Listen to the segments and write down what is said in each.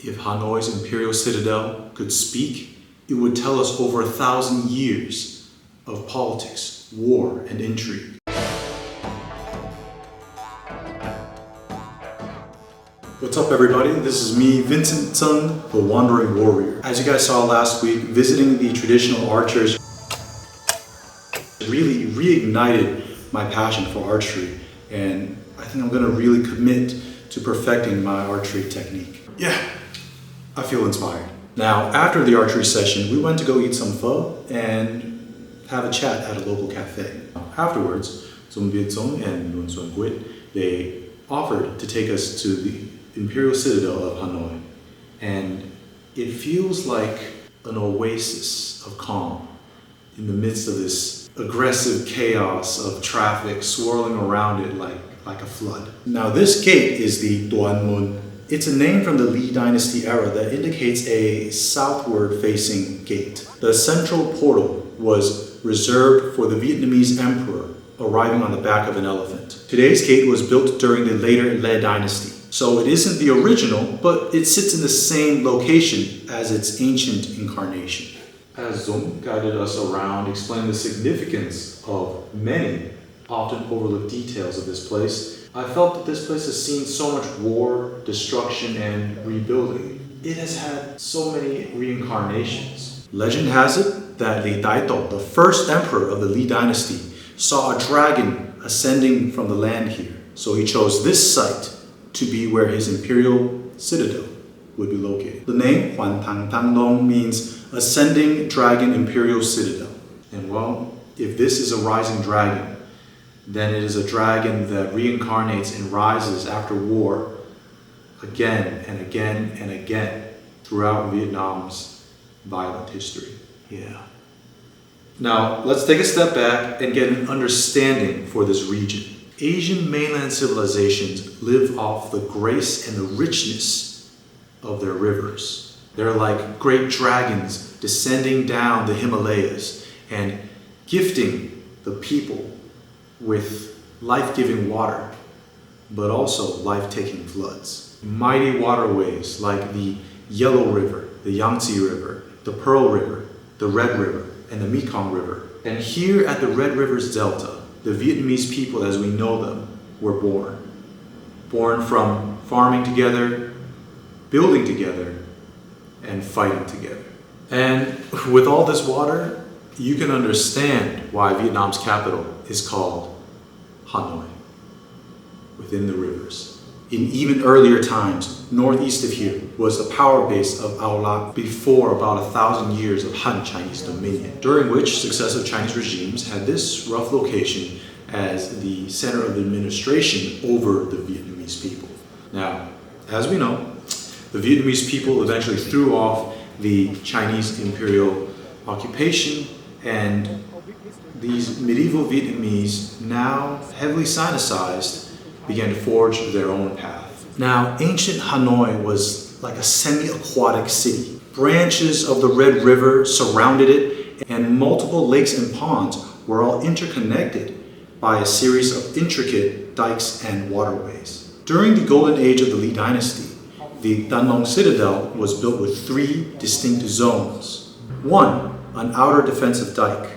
If Hanoi's imperial citadel could speak, it would tell us over 1,000 years of politics, war, and intrigue. What's up, everybody? This is me, Vincent Tseng, the Wandering Warrior. As you guys saw last week, visiting the traditional archers really reignited my passion for archery, and I think I'm going to really commit to perfecting my archery technique. Yeah, I feel inspired. Now, after the archery session, we went to go eat some pho and have a chat at a local cafe. Afterwards, Zong Biezong and Nguồn they offered to take us to the Imperial Citadel of Hanoi, and it feels like an oasis of calm in the midst of this aggressive chaos of traffic swirling around it like a flood. Now, this gate is the Đoan. It's a name from the Li Dynasty era that indicates a southward facing gate. The central portal was reserved for the Vietnamese emperor arriving on the back of an elephant. Today's gate was built during the later Le Dynasty. So it isn't the original, but it sits in the same location as its ancient incarnation. As Zong guided us around, explaining the significance of many often overlooked details of this place, I felt that this place has seen so much war, destruction, and rebuilding. It has had so many reincarnations. Legend has it that Li Daito, the first emperor of the Li Dynasty, saw a dragon ascending from the land here. So he chose this site to be where his imperial citadel would be located. The name Thăng Long means Ascending Dragon Imperial Citadel. And well, if this is a rising dragon, then it is a dragon that reincarnates and rises after war again and again and again throughout Vietnam's violent history. Yeah. Now, let's take a step back and get an understanding for this region. Asian mainland civilizations live off the grace and the richness of their rivers. They're like great dragons descending down the Himalayas and gifting the people with life-giving water, but also life-taking floods. Mighty waterways like the Yellow River, the Yangtze River, the Pearl River, the Red River, and the Mekong River. And here at the Red River's delta, the Vietnamese people as we know them were born. Born from farming together, building together, and fighting together. And with all this water, you can understand why Vietnam's capital is called Hanoi, within the rivers. In even earlier times, northeast of here was the power base of Ao Lak before about 1,000 years of Han Chinese dominion, during which successive Chinese regimes had this rough location as the center of administration over the Vietnamese people. Now, as we know, the Vietnamese people eventually threw off the Chinese imperial occupation, and these medieval Vietnamese, now heavily Sinicized, began to forge their own path. Now, ancient Hanoi was like a semi-aquatic city. Branches of the Red River surrounded it, and multiple lakes and ponds were all interconnected by a series of intricate dikes and waterways. During the golden age of the Li Dynasty, the Thăng Long Citadel was built with 3 distinct zones. 1, an outer defensive dike.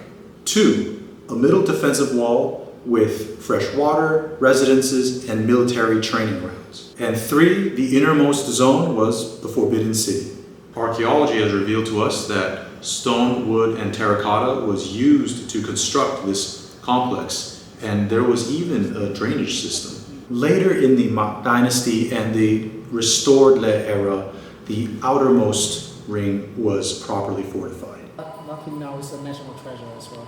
2, a middle defensive wall with fresh water, residences, and military training grounds. And 3, the innermost zone was the Forbidden City. Archaeology has revealed to us that stone, wood, and terracotta was used to construct this complex, and there was even a drainage system. Later in the Mạc Dynasty and the restored Le era, the outermost ring was properly fortified. Nothing now is a national treasure as well.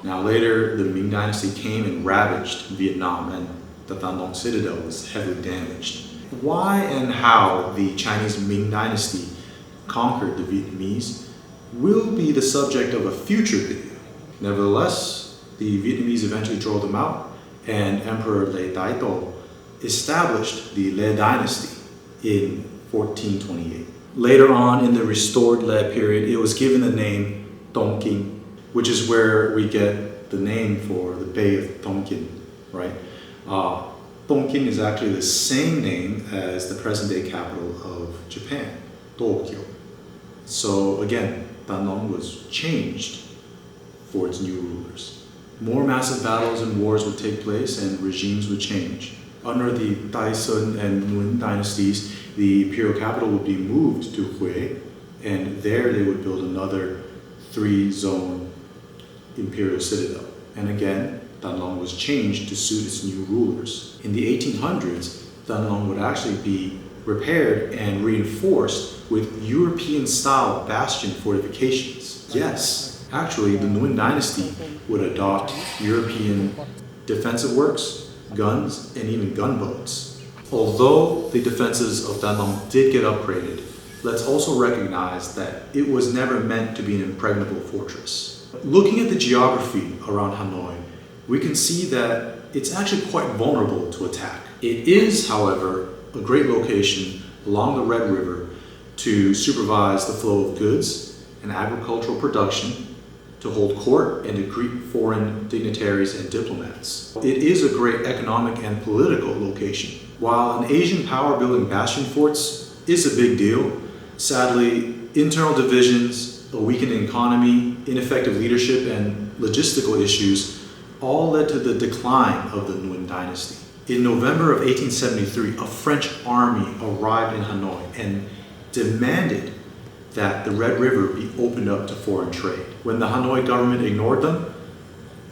Now later, the Ming Dynasty came and ravaged Vietnam, and the Thăng Long Citadel was heavily damaged. Why and how the Chinese Ming Dynasty conquered the Vietnamese will be the subject of a future video. Nevertheless, the Vietnamese eventually drove them out, and Emperor Li Daito established the Le Dynasty in 1428. Later on in the restored Le period, it was given the name Tonkin, which is where we get the name for the Bay of Tonkin, right? Tonkin is actually the same name as the present-day capital of Japan, Tokyo. So again, Thăng Long was changed for its new rulers. More massive battles and wars would take place and regimes would change. Under the Daishin and Nguồn dynasties, the imperial capital would be moved to Hue, and there they would build another 3-zone imperial citadel. And again, Thăng Long was changed to suit its new rulers. In the 1800s, Thăng Long would actually be repaired and reinforced with European-style bastion fortifications. Yes, actually, the Nguồn dynasty would adopt European defensive works, guns, and even gunboats. Although the defenses of Thăng Long did get upgraded, let's also recognize that it was never meant to be an impregnable fortress. Looking at the geography around Hanoi, we can see that it's actually quite vulnerable to attack. It is, however, a great location along the Red River to supervise the flow of goods and agricultural production, to hold court and to greet foreign dignitaries and diplomats. It is a great economic and political location. While an Asian power building bastion forts is a big deal, sadly, internal divisions, a weakened economy, ineffective leadership, and logistical issues all led to the decline of the Nguồn dynasty. In November of 1873, a French army arrived in Hanoi and demanded that the Red River be opened up to foreign trade. When the Hanoi government ignored them,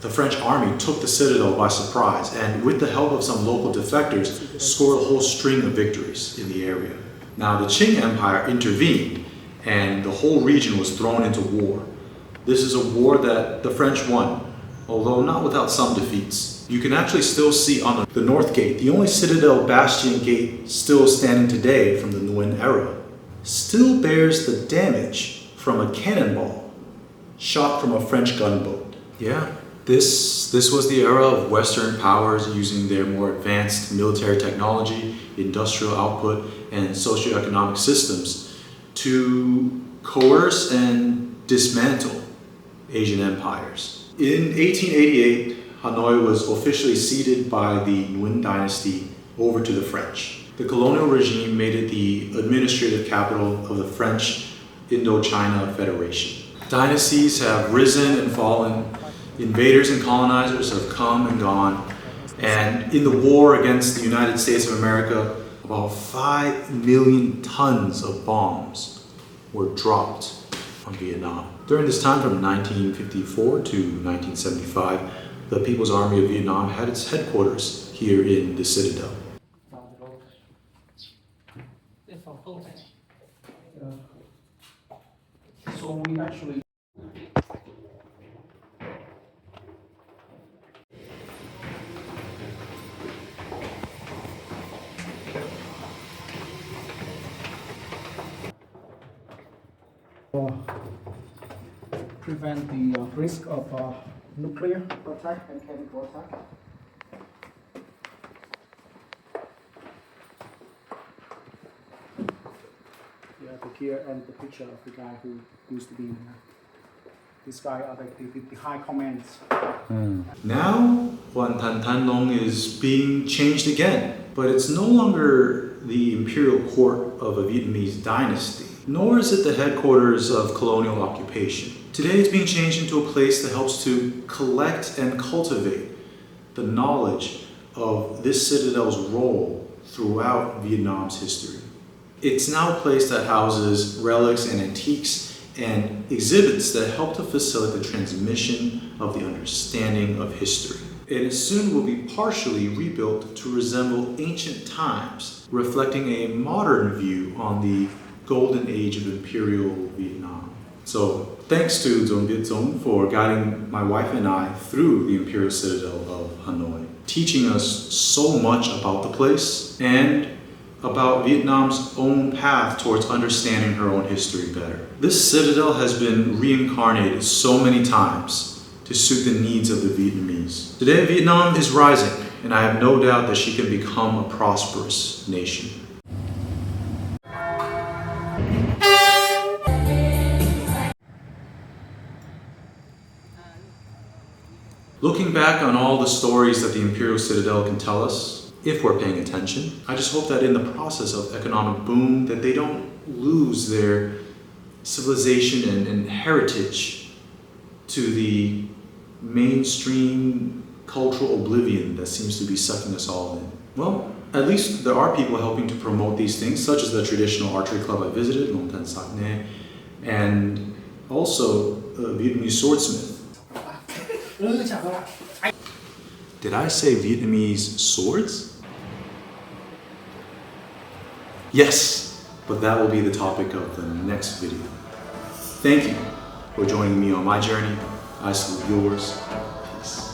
the French army took the citadel by surprise and, with the help of some local defectors, scored a whole string of victories in the area. Now, the Qing Empire intervened and the whole region was thrown into war. This is a war that the French won, although not without some defeats. You can actually still see on the north gate, the only citadel bastion gate still standing today from the Nguyen era, still bears the damage from a cannonball shot from a French gunboat. Yeah, this was the era of Western powers using their more advanced military technology, industrial output, and socioeconomic systems to coerce and dismantle Asian empires. In 1888, Hanoi was officially ceded by the Nguyen dynasty over to the French. The colonial regime made it the administrative capital of the French Indochina Federation. Dynasties have risen and fallen, invaders and colonizers have come and gone, and in the war against the United States of America, about 5 million tons of bombs were dropped on Vietnam. During this time from 1954 to 1975, the People's Army of Vietnam had its headquarters here in the Citadel. So we actually prevent the risk of nuclear attack and chemical attack. You have here and the picture of the guy who used to be in this guy are the high commands. Now, Thăng Long is being changed again, but it's no longer the imperial court of a Vietnamese dynasty, nor is it the headquarters of colonial occupation. Today it's being changed into a place that helps to collect and cultivate the knowledge of this citadel's role throughout Vietnam's history. It's now a place that houses relics and antiques and exhibits that help to facilitate the transmission of the understanding of history. It soon will be partially rebuilt to resemble ancient times, reflecting a modern view on the golden age of imperial Vietnam. So thanks to Dong Viet Dong for guiding my wife and I through the imperial citadel of Hanoi, teaching us so much about the place and about Vietnam's own path towards understanding her own history better. This citadel has been reincarnated so many times to suit the needs of the Vietnamese. Today, Vietnam is rising, and I have no doubt that she can become a prosperous nation. Looking back on all the stories that the Imperial Citadel can tell us, if we're paying attention. I just hope that in the process of economic boom, that they don't lose their civilization and heritage to the mainstream cultural oblivion that seems to be sucking us all in. Well, at least there are people helping to promote these things, such as the traditional archery club I visited, and also a Vietnamese swordsmith. Did I say Vietnamese swords? Yes, but that will be the topic of the next video. Thank you for joining me on my journey. I salute yours. Peace.